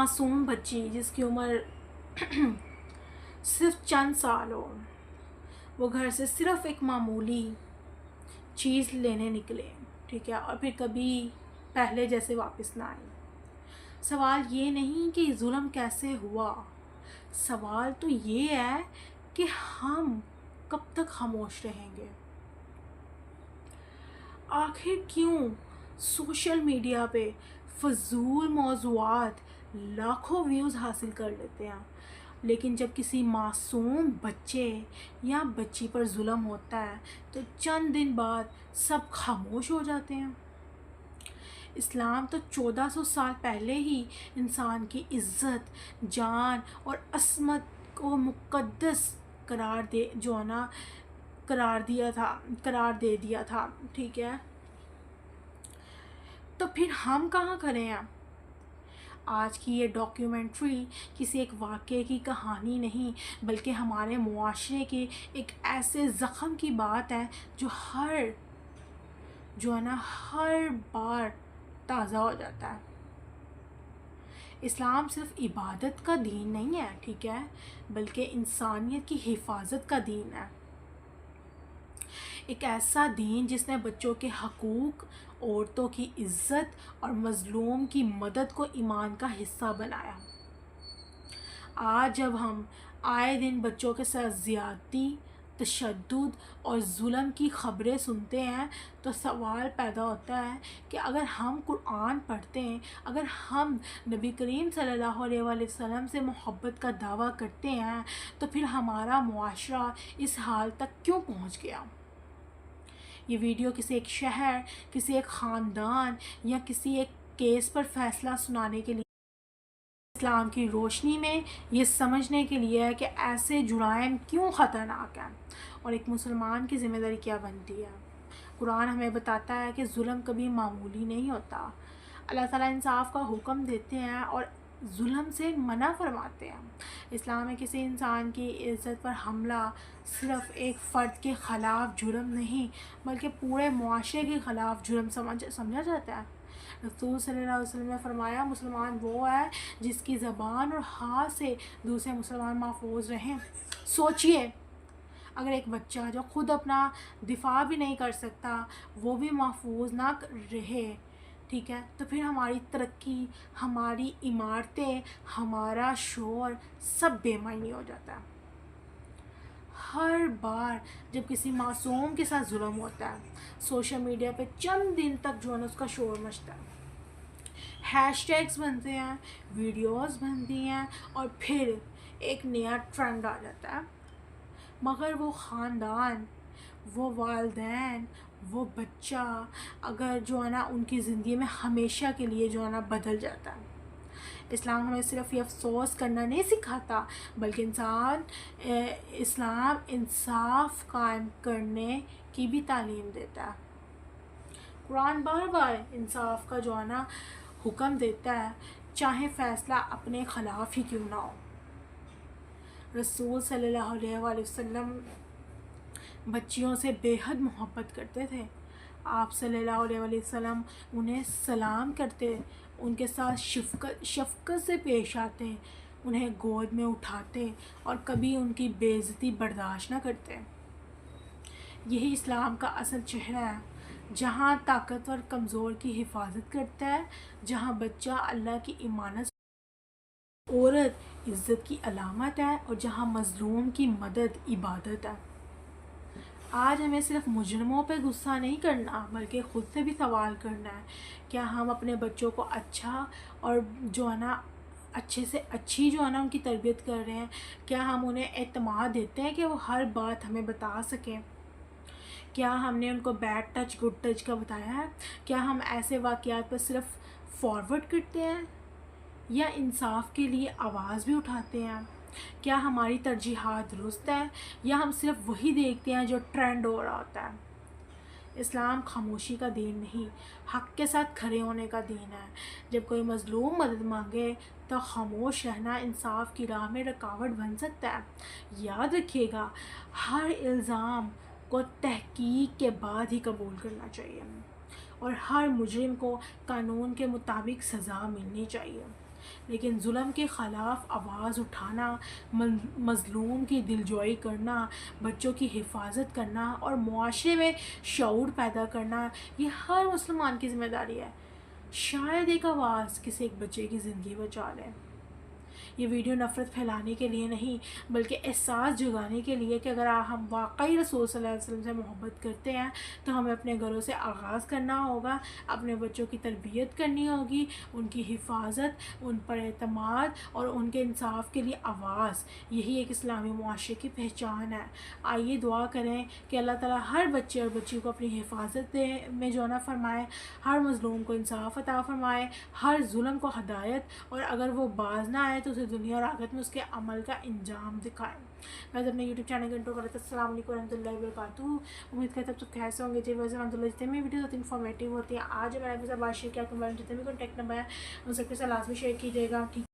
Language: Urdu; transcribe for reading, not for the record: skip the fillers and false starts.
معصوم بچی جس کی عمر صرف چند سال ہو، وہ گھر سے صرف ایک معمولی چیز لینے نکلے، ٹھیک ہے، اور پھر کبھی پہلے جیسے واپس نہ آئے۔ سوال یہ نہیں کہ ظلم کیسے ہوا، سوال تو یہ ہے کہ ہم کب تک خاموش رہیں گے؟ آخر کیوں سوشل میڈیا پہ فضول موضوعات لاکھوں ویوز حاصل کر لیتے ہیں، لیکن جب کسی معصوم بچے یا بچی پر ظلم ہوتا ہے تو چند دن بعد سب خاموش ہو جاتے ہیں؟ اسلام تو 1400 سال پہلے ہی انسان کی عزت، جان اور عصمت کو مقدس قرار دے دیا تھا، ٹھیک ہے؟ تو پھر ہم کہاں کھڑے ہیں؟ آج کی یہ ڈاکیومنٹری کسی ایک واقعے کی کہانی نہیں، بلکہ ہمارے معاشرے کے ایک ایسے زخم کی بات ہے جو ہر بار تازہ ہو جاتا ہے۔ اسلام صرف عبادت کا دین نہیں ہے، ٹھیک ہے، بلکہ انسانیت کی حفاظت کا دین ہے۔ ایک ایسا دین جس نے بچوں کے حقوق، عورتوں کی عزت اور مظلوم کی مدد کو ایمان کا حصہ بنایا۔ آج جب ہم آئے دن بچوں کے ساتھ زیادتی، تشدد اور ظلم کی خبریں سنتے ہیں تو سوال پیدا ہوتا ہے کہ اگر ہم قرآن پڑھتے ہیں، اگر ہم نبی کریم صلی اللہ علیہ وآلہ وسلم سے محبت کا دعویٰ کرتے ہیں تو پھر ہمارا معاشرہ اس حال تک کیوں پہنچ گیا؟ یہ ویڈیو کسی ایک شہر، کسی ایک خاندان یا کسی ایک کیس پر فیصلہ سنانے کے لیے اسلام کی روشنی میں یہ سمجھنے کے لیے ہے کہ ایسے جرائم کیوں خطرناک ہیں اور ایک مسلمان کی ذمہ داری کیا بنتی ہے۔ قرآن ہمیں بتاتا ہے کہ ظلم کبھی معمولی نہیں ہوتا۔ اللہ تعالیٰ انصاف کا حکم دیتے ہیں اور ظلم سے منع فرماتے ہیں۔ اسلام میں کسی انسان کی عزت پر حملہ صرف ایک فرد کے خلاف جرم نہیں بلکہ پورے معاشرے کے خلاف جرم سمجھا جاتا ہے۔ رسول صلی اللہ علیہ وسلم نے فرمایا، مسلمان وہ ہے جس کی زبان اور ہاتھ سے دوسرے مسلمان محفوظ رہیں۔ سوچئے، اگر ایک بچہ جو خود اپنا دفاع بھی نہیں کر سکتا وہ بھی محفوظ نہ رہے، ٹھیک ہے، تو پھر ہماری ترقی، ہماری عمارتیں، ہمارا شعور سب بے معنی ہو جاتا ہے۔ ہر بار جب کسی معصوم کے ساتھ ظلم ہوتا ہے، سوشل میڈیا پہ چند دن تک جو ہے اس کا شور مچتا ہے، ہیش ٹیگز بنتے ہیں، ویڈیوز بنتی ہیں اور پھر ایک نیا ٹرینڈ آ جاتا ہے، مگر وہ خاندان، وہ والدین، وہ بچہ اگر جو ہے نا ان کی زندگی میں ہمیشہ کے لیے جو ہے نا بدل جاتا ہے۔ اسلام ہمیں صرف یہ افسوس کرنا نہیں سکھاتا بلکہ اسلام انصاف قائم کرنے کی بھی تعلیم دیتا ہے۔ قرآن بار بار انصاف کا جو ہے نا حکم دیتا ہے، چاہے فیصلہ اپنے خلاف ہی کیوں نہ ہو۔ رسول صلی اللہ علیہ وآلہ وسلم بچیوں سے بے حد محبت کرتے تھے۔ آپ صلی اللہ علیہ وآلہ وسلم انہیں سلام کرتے، ان کے ساتھ شفقت سے پیش آتے، انہیں گود میں اٹھاتے اور کبھی ان کی بے عزتی برداشت نہ کرتے۔ یہی اسلام کا اصل چہرہ ہے، جہاں طاقتور کمزور کی حفاظت کرتا ہے، جہاں بچہ اللہ کی امانت، عورت عزت کی علامت ہے اور جہاں مظلوم کی مدد عبادت ہے۔ آج ہمیں صرف مجرموں پہ غصہ نہیں کرنا بلکہ خود سے بھی سوال کرنا ہے، کیا ہم اپنے بچوں کو اچھا اور جو ہے نا اچھے سے اچھی جو ہے نا ان کی تربیت کر رہے ہیں؟ کیا ہم انہیں اعتماد دیتے ہیں کہ وہ ہر بات ہمیں بتا سکیں؟ کیا ہم نے ان کو بیڈ ٹچ گڈ ٹچ کا بتایا ہے؟ کیا ہم ایسے واقعات پر صرف فارورڈ کرتے ہیں یا انصاف کے لیے آواز بھی اٹھاتے ہیں؟ کیا ہماری ترجیحات درست ہے یا ہم صرف وہی دیکھتے ہیں جو ٹرینڈ ہو رہا ہوتا ہے؟ اسلام خاموشی کا دین نہیں، حق کے ساتھ کھڑے ہونے کا دین ہے۔ جب کوئی مظلوم مدد مانگے تو خاموش رہنا انصاف کی راہ میں رکاوٹ بن سکتا ہے۔ یاد رکھیے گا، ہر الزام کو تحقیق کے بعد ہی قبول کرنا چاہیے اور ہر مجرم کو قانون کے مطابق سزا ملنی چاہیے۔ لیکن ظلم کے خلاف آواز اٹھانا، مظلوم کی دلجوئی کرنا، بچوں کی حفاظت کرنا اور معاشرے میں شعور پیدا کرنا، یہ ہر مسلمان کی ذمہ داری ہے۔ شاید ایک آواز کسی ایک بچے کی زندگی بچا لے۔ یہ ویڈیو نفرت پھیلانے کے لیے نہیں بلکہ احساس جگانے کے لیے کہ اگر ہم واقعی رسول صلی اللہ علیہ وسلم سے محبت کرتے ہیں تو ہمیں اپنے گھروں سے آغاز کرنا ہوگا، اپنے بچوں کی تربیت کرنی ہوگی، ان کی حفاظت، ان پر اعتماد اور ان کے انصاف کے لیے آواز۔ یہی ایک اسلامی معاشرے کی پہچان ہے۔ آئیے دعا کریں کہ اللہ تعالیٰ ہر بچے اور بچی کو اپنی حفاظت میں جو نہ فرمائے، ہر مظلوم کو انصاف عطا فرمائے، ہر ظلم کو ہدایت، اور اگر وہ باز نہ آئے تو اسے دنیا اور آخرت میں اس کے عمل کا انجام دکھائے۔ میں اپنے یوٹیوب چینل کا انٹرو کرتا ہوں۔ السلام علیکم ورحمۃ اللہ وبرکاتہ۔ امید کرتا ہوں سب خیر ہوں گے جی۔ ویسے الحمد للہ جتنے بھی ویڈیوز ہوتی ہیں انفارمیٹیو ہوتی ہیں۔ آج میں نے آپ کے ساتھ بات شیئر کیا کہ میرا جتنے بھی کانٹیکٹ نمبر ہے ان سب کے ساتھ لازمی شیئر کیجیے گا، ٹھیک